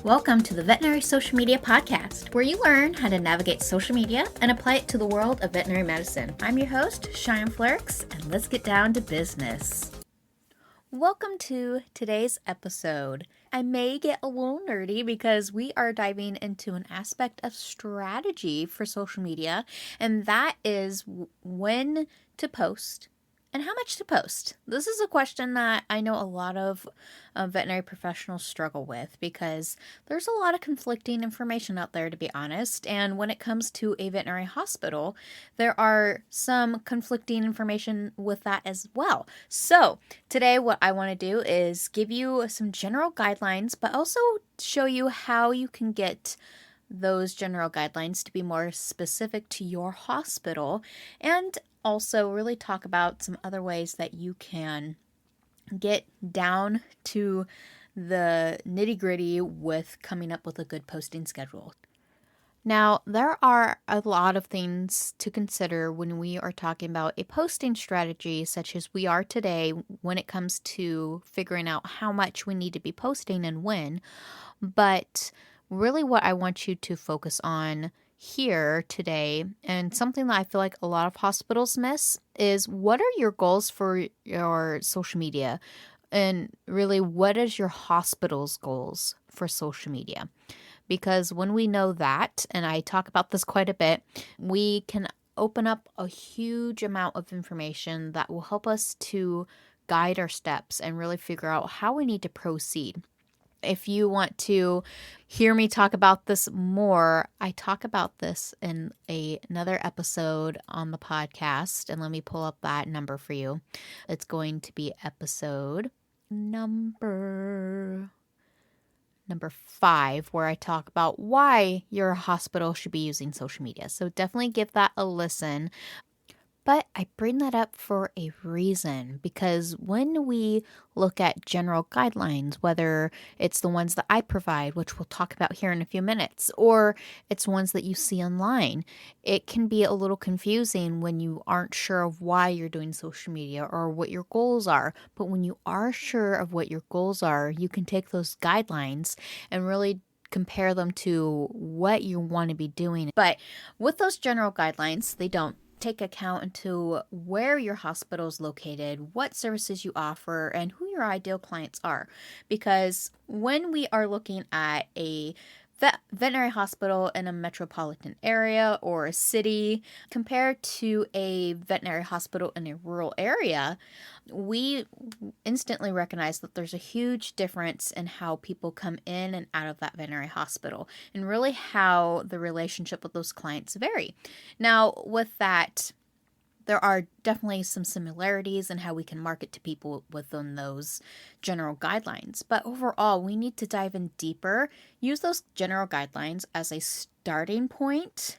Welcome to the Veterinary Social Media Podcast, where you learn how to navigate social media and apply it to the world of veterinary medicine. I'm your host, Cheyanne, and let's get down to business. Welcome to today's episode. I may get a little nerdy because we are diving into an aspect of strategy for social media, and that is when to post and how much to post. This is a question that I know a lot of veterinary professionals struggle with because there's a lot of conflicting information out there, to be honest. And when it comes to a veterinary hospital, there are some conflicting information with that as well. So today what I want to do is give you some general guidelines, but also show you how you can get those general guidelines to be more specific to your hospital, and also really talk about some other ways that you can get down to the nitty-gritty with coming up with a good posting schedule. Now, there are a lot of things to consider when we are talking about a posting strategy such as we are today when it comes to figuring out how much we need to be posting and when. But really what I want you to focus on here today, and something that I feel like a lot of hospitals miss, is what are your goals for your social media? And really, what is your hospital's goals for social media? Because when we know that, and I talk about this quite a bit, we can open up a huge amount of information that will help us to guide our steps and really figure out how we need to proceed. If you want to hear me talk about this more, I talk about this in another episode on the podcast. And let me pull up that number for you. It's going to be episode number 5, where I talk about why your hospital should be using social media. So definitely give that a listen. But I bring that up for a reason, because when we look at general guidelines, whether it's the ones that I provide, which we'll talk about here in a few minutes, or it's ones that you see online, it can be a little confusing when you aren't sure of why you're doing social media or what your goals are. But when you are sure of what your goals are, you can take those guidelines and really compare them to what you want to be doing. But with those general guidelines, they don't take account into where your hospital is located, what services you offer, and who your ideal clients are. Because when we are looking at a veterinary hospital in a metropolitan area or a city compared to a veterinary hospital in a rural area, we instantly recognize that there's a huge difference in how people come in and out of that veterinary hospital, and really how the relationship with those clients vary. Now, with that, there are definitely some similarities in how we can market to people within those general guidelines. But overall, we need to dive in deeper, use those general guidelines as a starting point,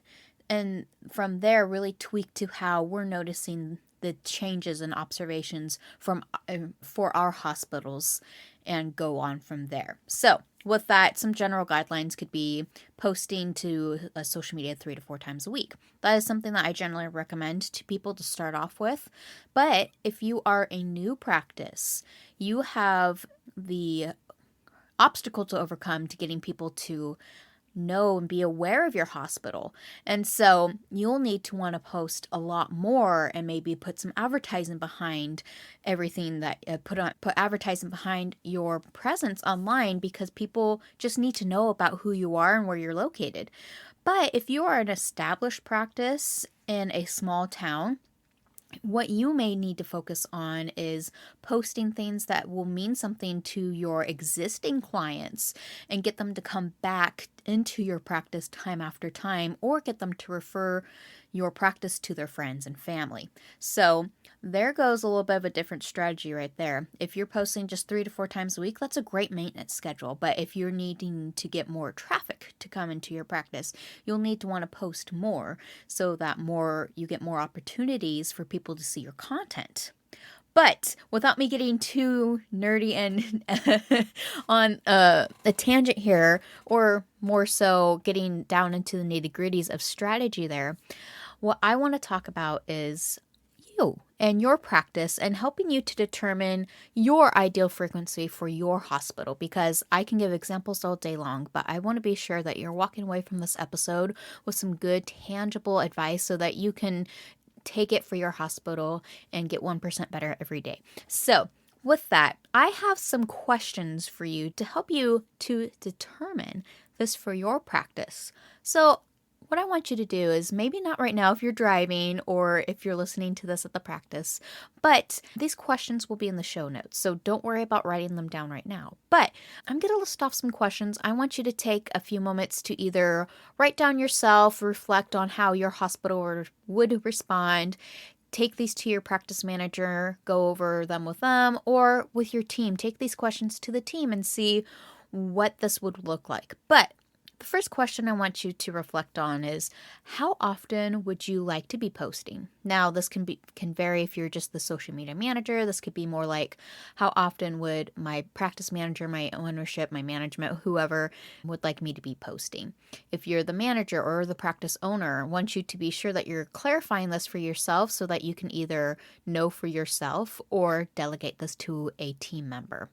and from there really tweak to how we're noticing the changes and observations for our hospitals and go on from there. So with that, some general guidelines could be posting to social media 3 to 4 times a week. That is something that I generally recommend to people to start off with. But if you are a new practice, you have the obstacle to overcome to getting people to know and be aware of your hospital. And so you'll need to want to post a lot more and maybe put some advertising behind everything that put advertising behind your presence online, because people just need to know about who you are and where you're located. But if you are an established practice in a small town, what you may need to focus on is posting things that will mean something to your existing clients and get them to come back into your practice time after time, or get them to refer your practice to their friends and family. So there goes a little bit of a different strategy right there. If you're posting just 3 to 4 times a week, that's a great maintenance schedule. But if you're needing to get more traffic to come into your practice, you'll need to want to post more so that you get more opportunities for people to see your content. But without me getting too nerdy and on a tangent here, or more so getting down into the nitty-gritties of strategy there, what I want to talk about is you and your practice and helping you to determine your ideal frequency for your hospital, because I can give examples all day long, but I want to be sure that you're walking away from this episode with some good tangible advice so that you can take it for your hospital and get 1% better every day. So with that, I have some questions for you to help you to determine this for your practice. So what I want you to do is, maybe not right now if you're driving or if you're listening to this at the practice, but these questions will be in the show notes. So don't worry about writing them down right now. But I'm going to list off some questions. I want you to take a few moments to either write down yourself, reflect on how your hospital would respond, take these to your practice manager, go over them with them, or with your team. Take these questions to the team and see what this would look like. But the first question I want you to reflect on is, how often would you like to be posting? Now, this can vary if you're just the social media manager. This could be more like, how often would my practice manager, my ownership, my management, whoever would like me to be posting? If you're the manager or the practice owner, I want you to be sure that you're clarifying this for yourself so that you can either know for yourself or delegate this to a team member.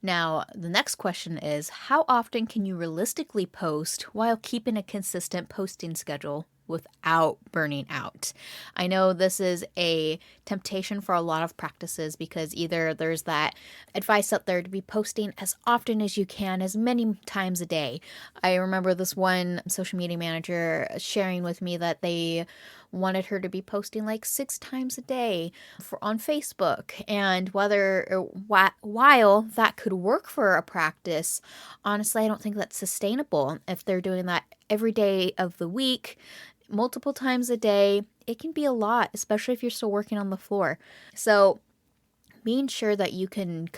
Now, the next question is, how often can you realistically post while keeping a consistent posting schedule without burning out? I know this is a temptation for a lot of practices because either there's that advice out there to be posting as often as you can, as many times a day. I remember this one social media manager sharing with me that they wanted her to be posting like 6 times a day on Facebook. And while that could work for a practice, honestly, I don't think that's sustainable. If they're doing that every day of the week, multiple times a day, it can be a lot, especially if you're still working on the floor. So being sure that you can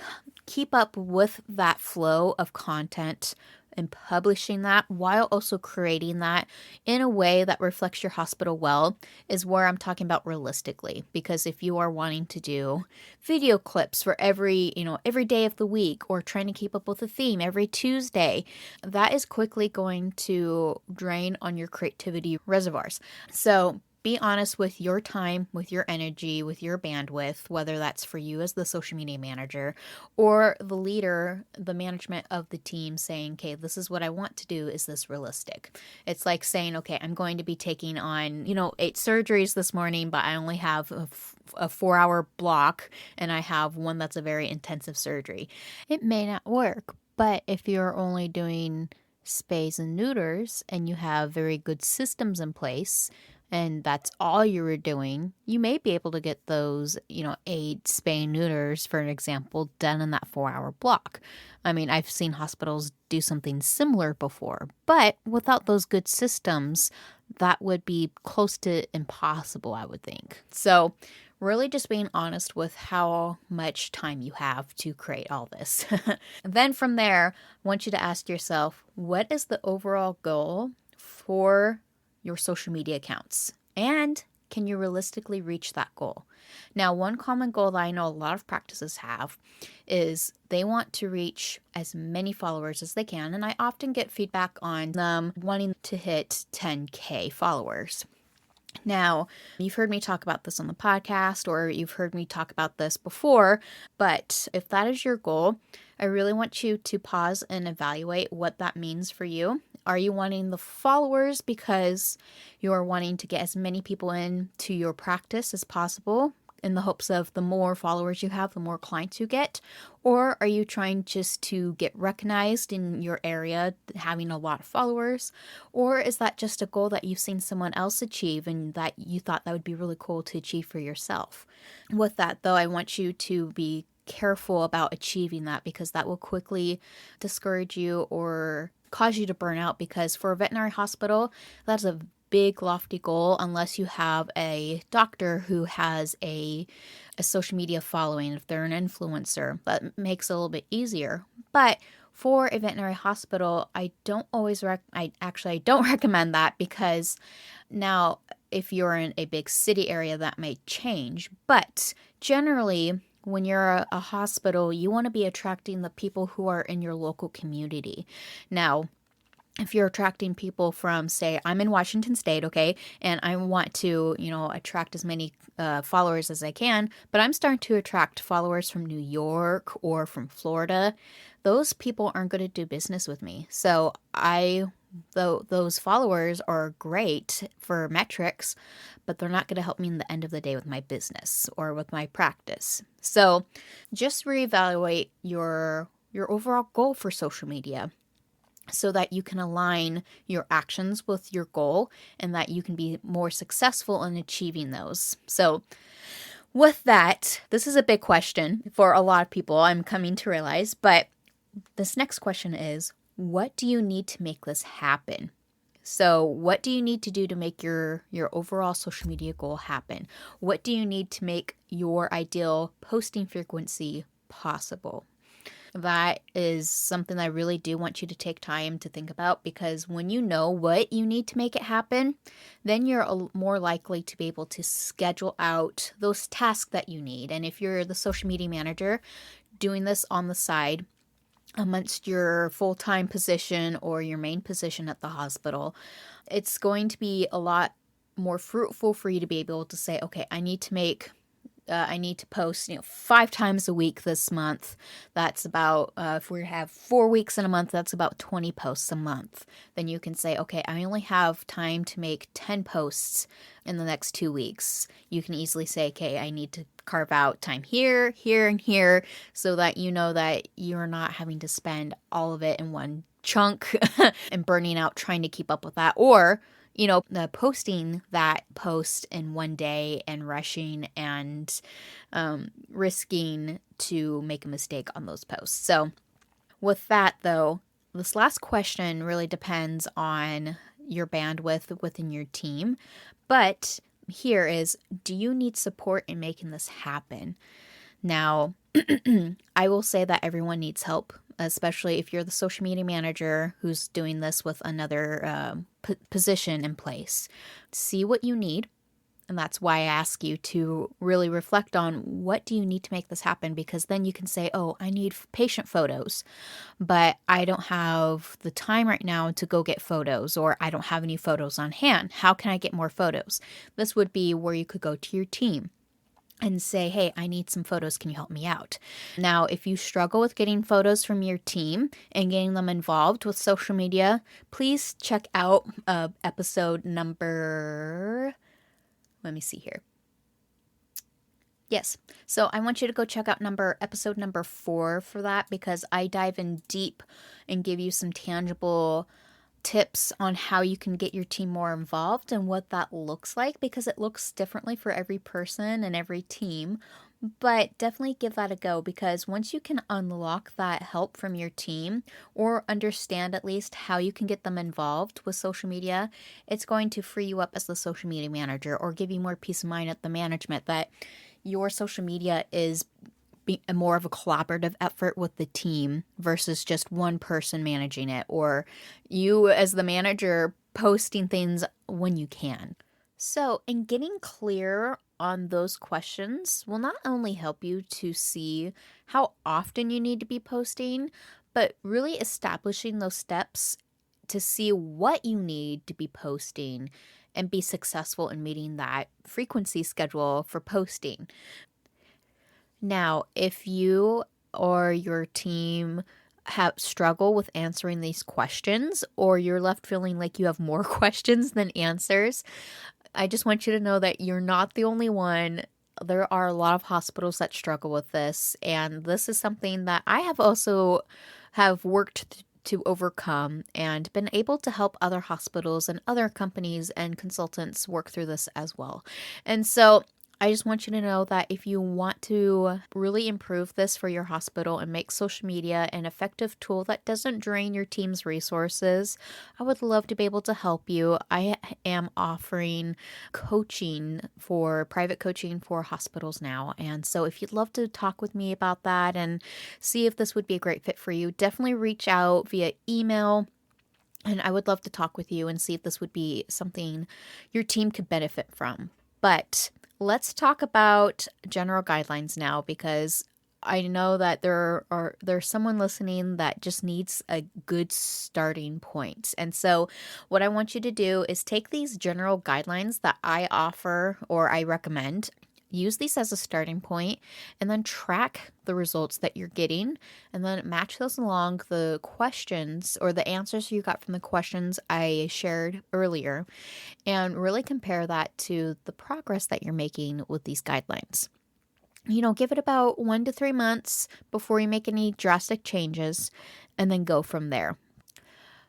keep up with that flow of content and publishing that while also creating that in a way that reflects your hospital well is where I'm talking about realistically. Because if you are wanting to do video clips for every day of the week, or trying to keep up with a theme every Tuesday, that is quickly going to drain on your creativity reservoirs. So be honest with your time, with your energy, with your bandwidth, whether that's for you as the social media manager or the leader, the management of the team, saying, okay, this is what I want to do. Is this realistic? It's like saying, okay, I'm going to be taking on, 8 surgeries this morning, but I only have a 4-hour block and I have one that's a very intensive surgery. It may not work, but if you're only doing spays and neuters and you have very good systems in place, and that's all you were doing, you may be able to get those, 8 spay and neuters, for an example, done in that 4-hour block. I mean, I've seen hospitals do something similar before, but without those good systems, that would be close to impossible, I would think. So really just being honest with how much time you have to create all this. Then from there, I want you to ask yourself, what is the overall goal for your social media accounts? And can you realistically reach that goal? Now, one common goal that I know a lot of practices have is they want to reach as many followers as they can. And I often get feedback on them wanting to hit 10K followers. Now, you've heard me talk about this on the podcast, or you've heard me talk about this before, but if that is your goal, I really want you to pause and evaluate what that means for you. Are you wanting the followers because you're wanting to get as many people into your practice as possible, in the hopes of the more followers you have, the more clients you get? Or are you trying just to get recognized in your area, having a lot of followers? Or is that just a goal that you've seen someone else achieve and that you thought that would be really cool to achieve for yourself? With that, though, I want you to be careful about achieving that, because that will quickly discourage you or cause you to burn out, because for a veterinary hospital, that's a big lofty goal unless you have a doctor who has a social media following. If they're an influencer, that makes it a little bit easier. But for a veterinary hospital, I don't recommend that, because now if you're in a big city area, that may change. But generally, when you're a hospital, you want to be attracting the people who are in your local community. Now, if you're attracting people from, say, I'm in Washington State, okay, and I want to, attract as many followers as I can, but I'm starting to attract followers from New York or from Florida, those people aren't going to do business with me. So though those followers are great for metrics, but they're not going to help me in the end of the day with my business or with my practice. So just reevaluate your overall goal for social media, so that you can align your actions with your goal and that you can be more successful in achieving those. So with that, this is a big question for a lot of people, I'm coming to realize, but this next question is, what do you need to make this happen? So what do you need to do to make your overall social media goal happen? What do you need to make your ideal posting frequency possible? That is something I really do want you to take time to think about, because when you know what you need to make it happen, then you're more likely to be able to schedule out those tasks that you need. And if you're the social media manager doing this on the side amongst your full-time position or your main position at the hospital, it's going to be a lot more fruitful for you to be able to say, okay, I need to post, 5 times a week this month. That's about, if we have 4 weeks in a month, that's about 20 posts a month. Then you can say, okay, I only have time to make 10 posts in the next 2 weeks. You can easily say, okay, I need to carve out time here, here, and here, so that you know that you're not having to spend all of it in one chunk and burning out trying to keep up with that. Or the posting that post in one day and rushing and risking to make a mistake on those posts. So with that, though, this last question really depends on your bandwidth within your team. But here is, do you need support in making this happen? Now, I will say that everyone needs help, especially if you're the social media manager who's doing this with another position in place. See what you need. And that's why I ask you to really reflect on, what do you need to make this happen? Because then you can say, oh, I need patient photos, but I don't have the time right now to go get photos, or I don't have any photos on hand. How can I get more photos? This would be where you could go to your team and say, hey, I need some photos. Can you help me out? Now, if you struggle with getting photos from your team and getting them involved with social media, please check out episode number, let me see here. Yes. So I want you to go check out episode number 4 for that, because I dive in deep and give you some tangible tips on how you can get your team more involved and what that looks like, because it looks differently for every person and every team. But definitely give that a go, because once you can unlock that help from your team, or understand at least how you can get them involved with social media, it's going to free you up as the social media manager, or give you more peace of mind at the management that your social media is more of a collaborative effort with the team versus just one person managing it, or you as the manager posting things when you can. So, in getting clear on those questions will not only help you to see how often you need to be posting, but really establishing those steps to see what you need to be posting and be successful in meeting that frequency schedule for posting. Now, if you or your team struggle with answering these questions, or you're left feeling like you have more questions than answers, I just want you to know that you're not the only one. There are a lot of hospitals that struggle with this, and this is something that I have also worked to overcome, and been able to help other hospitals and other companies and consultants work through this as well. And so I just want you to know that if you want to really improve this for your hospital and make social media an effective tool that doesn't drain your team's resources, I would love to be able to help you. I am offering private coaching for hospitals now. And so if you'd love to talk with me about that and see if this would be a great fit for you, definitely reach out via email. And I would love to talk with you and see if this would be something your team could benefit from. But let's talk about general guidelines now, because I know that there's someone listening that just needs a good starting point. And so what I want you to do is take these general guidelines that I offer or I recommend. Use these as a starting point and then track the results that you're getting and then match those along the questions or the answers you got from the questions I shared earlier and really compare that to the progress that you're making with these guidelines. Give it about 1 to 3 months before you make any drastic changes and then go from there.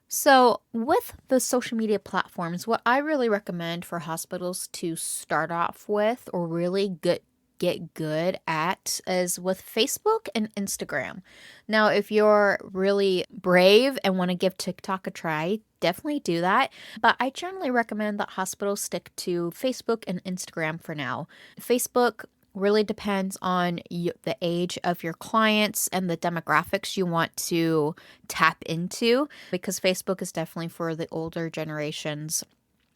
So, with the social media platforms, what I really recommend for hospitals to start off with or really get good at is with Facebook and Instagram. Now, if you're really brave and want to give TikTok a try, definitely do that. But I generally recommend that hospitals stick to Facebook and Instagram for now. Facebook really depends on the age of your clients and the demographics you want to tap into because Facebook is definitely for the older generations.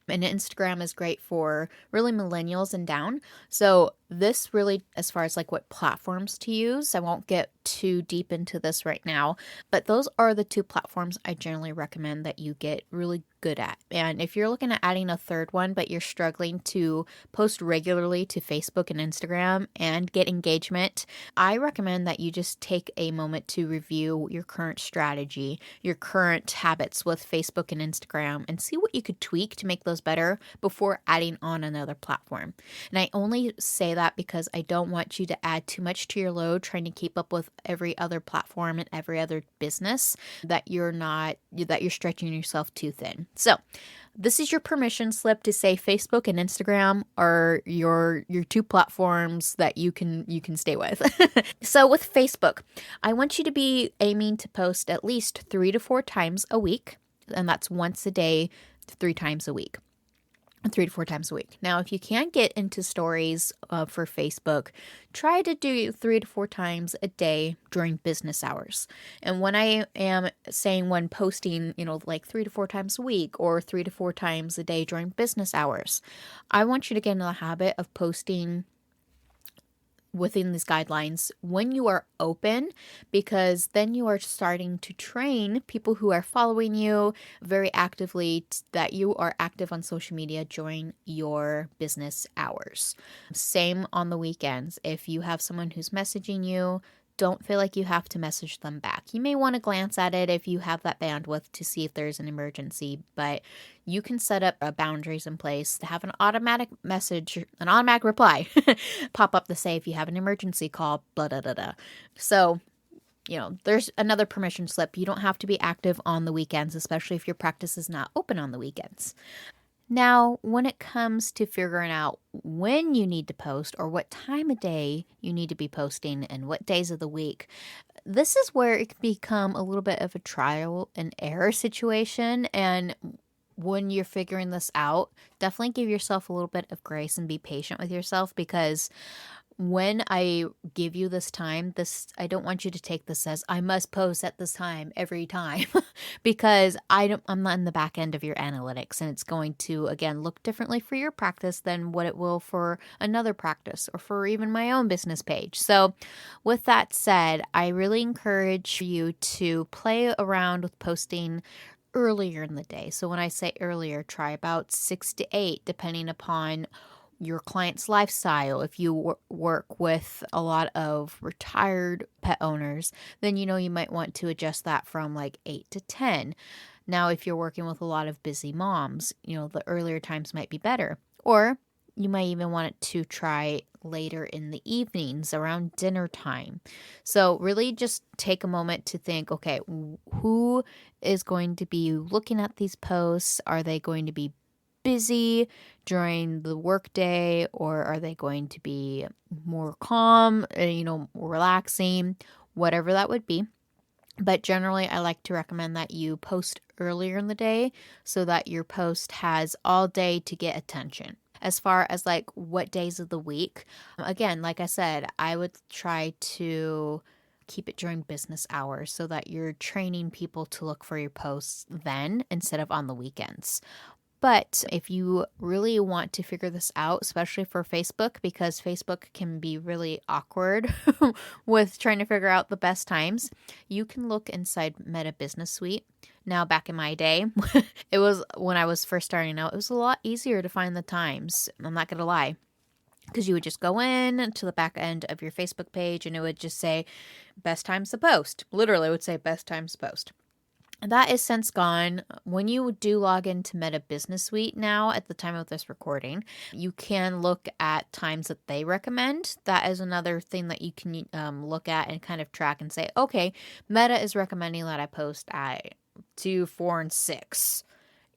And Instagram is great for really millennials and down. So this really, as far as like what platforms to use, I won't get too deep into this right now, but those are the two platforms I generally recommend that you get really good at. And if you're looking at adding a third one, but you're struggling to post regularly to Facebook and Instagram and get engagement, I recommend that you just take a moment to review your current strategy, your current habits with Facebook and Instagram, and see what you could tweak to make those better before adding on another platform. And I only say that because I don't want you to add too much to your load trying to keep up with every other platform and every other business that you're stretching yourself too thin. So this is your permission slip to say Facebook and Instagram are your two platforms that you can stay with. So with Facebook, I want you to be aiming to post at least 3 to 4 times a week, and that's once a day, 3 times a week. 3 to 4 times a week. Now, if you can't get into stories for Facebook, try to do 3 to 4 times a day during business hours. And when I am saying when posting, like 3 to 4 times a week or 3 to 4 times a day during business hours, I want you to get into the habit of posting within these guidelines when you are open, because then you are starting to train people who are following you very actively that you are active on social media during your business hours. Same on the weekends. If you have someone who's messaging you, don't feel like you have to message them back. You may want to glance at it if you have that bandwidth to see if there's an emergency, but you can set up boundaries in place to have an automatic reply pop up to say if you have an emergency call, blah, blah, blah, blah. So, there's another permission slip. You don't have to be active on the weekends, especially if your practice is not open on the weekends. Now, when it comes to figuring out when you need to post or what time of day you need to be posting and what days of the week, this is where it can become a little bit of a trial and error situation. And when you're figuring this out, definitely give yourself a little bit of grace and be patient with yourself, because when I give you this time, I don't want you to take this as I must post at this time every time because I'm not in the back end of your analytics, and it's going to, again, look differently for your practice than what it will for another practice or for even my own business page. So with that said, I really encourage you to play around with posting earlier in the day. So when I say earlier, try about 6 to 8, depending upon your client's lifestyle. If you work with a lot of retired pet owners, then you might want to adjust that from like 8 to 10. Now, if you're working with a lot of busy moms, the earlier times might be better. Or you might even want it to try later in the evenings around dinner time. So really just take a moment to think, okay, who is going to be looking at these posts? Are they going to be busy during the workday, or are they going to be more calm, relaxing, whatever that would be. But generally, I like to recommend that you post earlier in the day so that your post has all day to get attention. As far as like what days of the week, again, like I said, I would try to keep it during business hours so that you're training people to look for your posts then instead of on the weekends. But if you really want to figure this out, especially for Facebook, because Facebook can be really awkward with trying to figure out the best times, you can look inside Meta Business Suite. Now, back in my day, it was when I was first starting out, it was a lot easier to find the times. I'm not going to lie. Because you would just go in to the back end of your Facebook page and it would just say best times to post. Literally, it would say best times to post. That is since gone. When you do log into Meta Business Suite now, at the time of this recording, you can look at times that they recommend. That is another thing that you can look at and kind of track and say, okay, Meta is recommending that I post at 2, 4, and 6.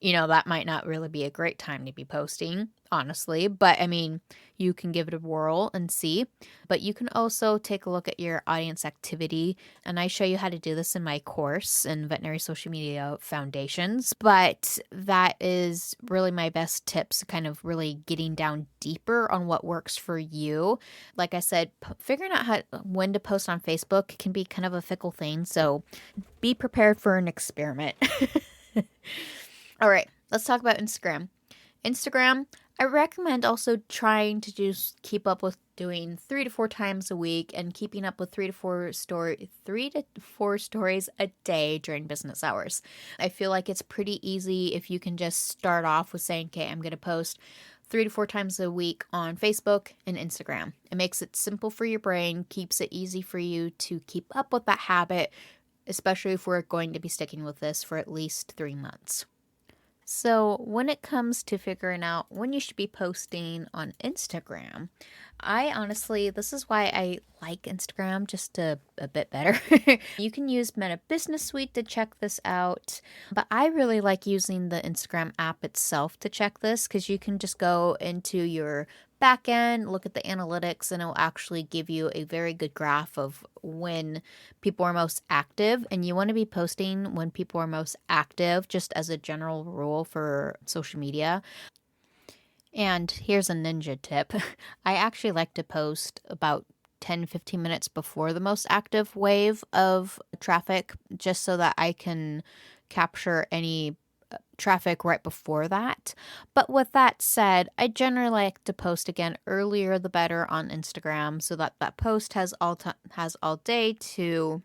That might not really be a great time to be posting, honestly, but I mean, you can give it a whirl and see. But you can also take a look at your audience activity, and I show you how to do this in my course in Veterinary Social Media Foundations. But that is really my best tips, kind of really getting down deeper on what works for you. Like I said, figuring out when to post on Facebook can be kind of a fickle thing, so be prepared for an experiment. All right, let's talk about Instagram. Instagram, I recommend also trying to just keep up with doing 3 to 4 times a week and keeping up with 3 to 4 stories a day during business hours. I feel like it's pretty easy if you can just start off with saying, okay, I'm going to post 3 to 4 times a week on Facebook and Instagram. It makes it simple for your brain, keeps it easy for you to keep up with that habit, especially if we're going to be sticking with this for at least 3 months. So when it comes to figuring out when you should be posting on Instagram, this is why I like Instagram just a bit better. You can use Meta Business Suite to check this out, but I really like using the Instagram app itself to check this because you can just go into your back end, look at the analytics, and it'll actually give you a very good graph of when people are most active. And you want to be posting when people are most active, just as a general rule for social media. And here's a ninja tip. I actually like to post about 10-15 minutes before the most active wave of traffic, just so that I can capture any traffic right before that. But with that said, I generally like to post again earlier the better on Instagram, so that post has all day to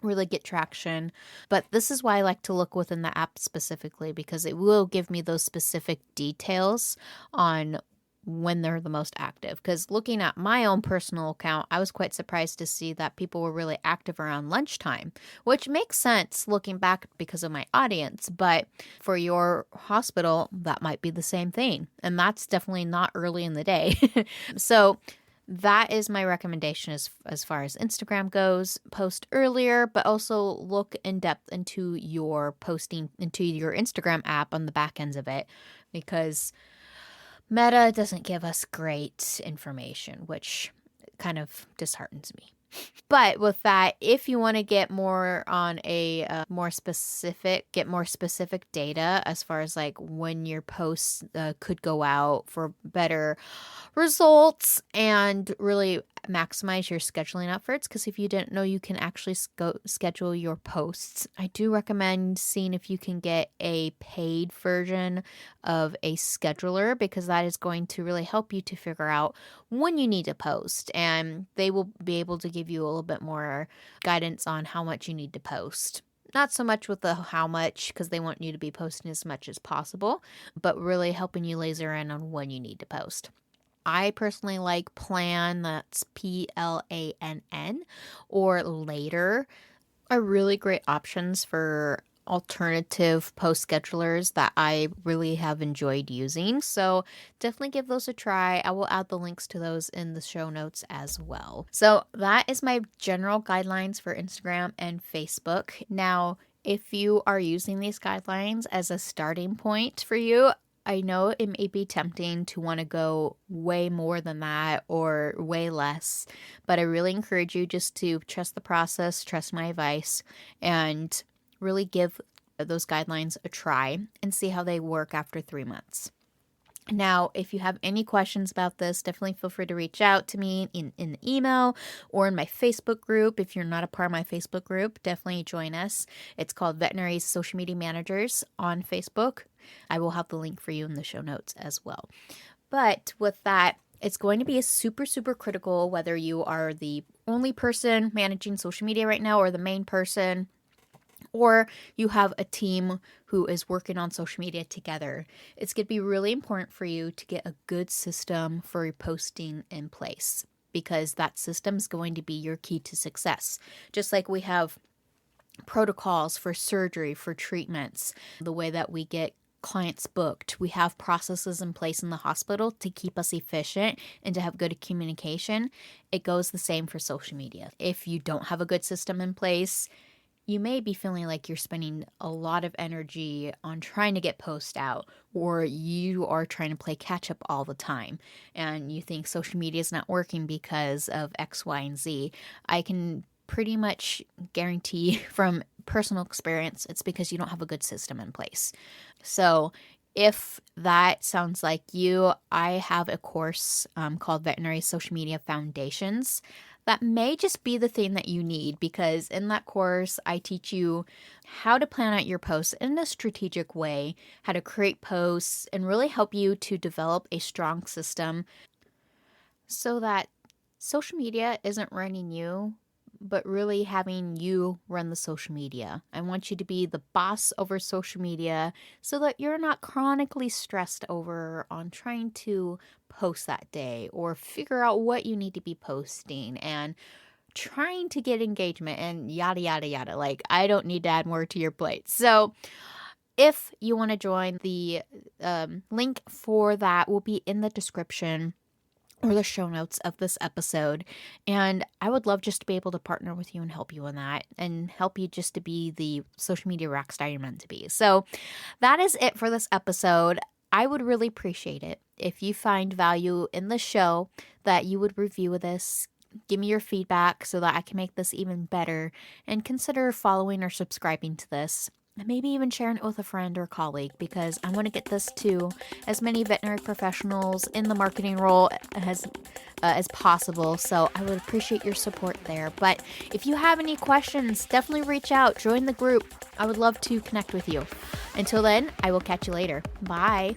really get traction. But this is why I like to look within the app specifically, because it will give me those specific details on when they're the most active. Because looking at my own personal account, I was quite surprised to see that people were really active around lunchtime, which makes sense looking back because of my audience. But for your hospital, that might be the same thing. And that's definitely not early in the day. So that is my recommendation as far as Instagram goes. Post earlier, but also look in depth into your posting into your Instagram app on the back ends of it, because Meta doesn't give us great information, which kind of disheartens me. But with that, if you want to get more on more specific data as far as like when your posts could go out for better results and really maximize your scheduling efforts, because if you didn't know, you can actually schedule your posts. I do recommend seeing if you can get a paid version of a scheduler, because that is going to really help you to figure out when you need to post, and they will be able to give you a little bit more guidance on how much you need to post. Not so much with the how much, because they want you to be posting as much as possible, but really helping you laser in on when you need to post. I personally like Plan, that's PLANN, or Later, are really great options for alternative post schedulers that I really have enjoyed using. So definitely give those a try. I will add the links to those in the show notes as well. So that is my general guidelines for Instagram and Facebook. Now, if you are using these guidelines as a starting point for you, I know it may be tempting to want to go way more than that or way less, but I really encourage you just to trust the process, trust my advice, and really give those guidelines a try and see how they work after 3 months. Now, if you have any questions about this, definitely feel free to reach out to me in the email or in my Facebook group. If you're not a part of my Facebook group, definitely join us. It's called Veterinary Social Media Managers on Facebook. I will have the link for you in the show notes as well. But with that, it's going to be a super, super critical whether you are the only person managing social media right now or the main person, or you have a team who is working on social media together. It's going to be really important for you to get a good system for your posting in place, because that system is going to be your key to success. Just like we have protocols for surgery, for treatments, the way that we get clients booked, we have processes in place in the hospital to keep us efficient and to have good communication. It goes the same for social media. If you don't have a good system in place, you may be feeling like you're spending a lot of energy on trying to get posts out, or you are trying to play catch up all the time and you think social media is not working because of X, Y, and Z. I can pretty much guarantee from personal experience it's because you don't have a good system in place. So if that sounds like you, I have a course called Veterinary Social Media Foundations. That may just be the thing that you need, because in that course, I teach you how to plan out your posts in a strategic way, how to create posts, and really help you to develop a strong system so that social media isn't running you, but really having you run the social media. I want you to be the boss over social media so that you're not chronically stressed over on trying to post that day or figure out what you need to be posting and trying to get engagement and yada, yada, yada. Like, I don't need to add more to your plate. So if you want to join, the link for that will be in the description or the show notes of this episode. And I would love just to be able to partner with you and help you in that and help you just to be the social media rock star you're meant to be. So that is it for this episode. I would really appreciate it if you find value in the show, that you would review this, give me your feedback so that I can make this even better, and consider following or subscribing to this. And maybe even sharing it with a friend or colleague, because I want to get this to as many veterinary professionals in the marketing role as possible. So I would appreciate your support there. But if you have any questions, definitely reach out, join the group. I would love to connect with you. Until then, I will catch you later. Bye.